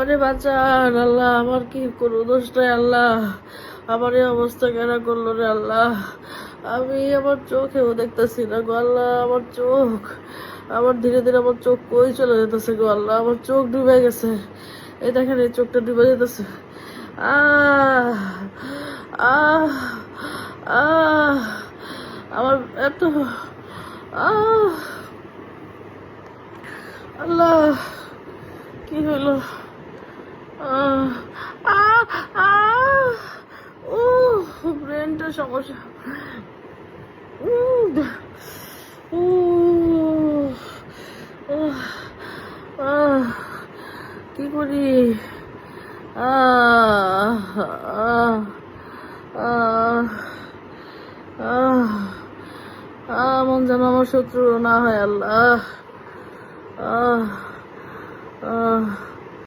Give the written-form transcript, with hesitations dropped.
আমারে বাঁচান আল্লাহ, আমার কি কোনো দোষ নাই আল্লাহ, আমার এই অবস্থা কেন করলো রে আল্লাহ। আমি আমার চোখেও দেখতেছি না গো আল্লাহ, আমার চোখ, আমার ধীরে ধীরে আমার চোখ কই চলে যেতেছে গো আল্লাহ, আমার চোখ ডুবে গেছে। এই দেখেন এই চোখটা ডুবে যেতেছে। আহ আহ আহ আমার এত আহ আল্লাহ, কি হইলো? আহ আহ আহ ও ব্রেনটা সমস্যা। উহ, উহ, উহ, আহ, কি করি? আহ আহ আহ আহ মন যেন আমার শত্রু না হয় আল্লাহ। আহ আহ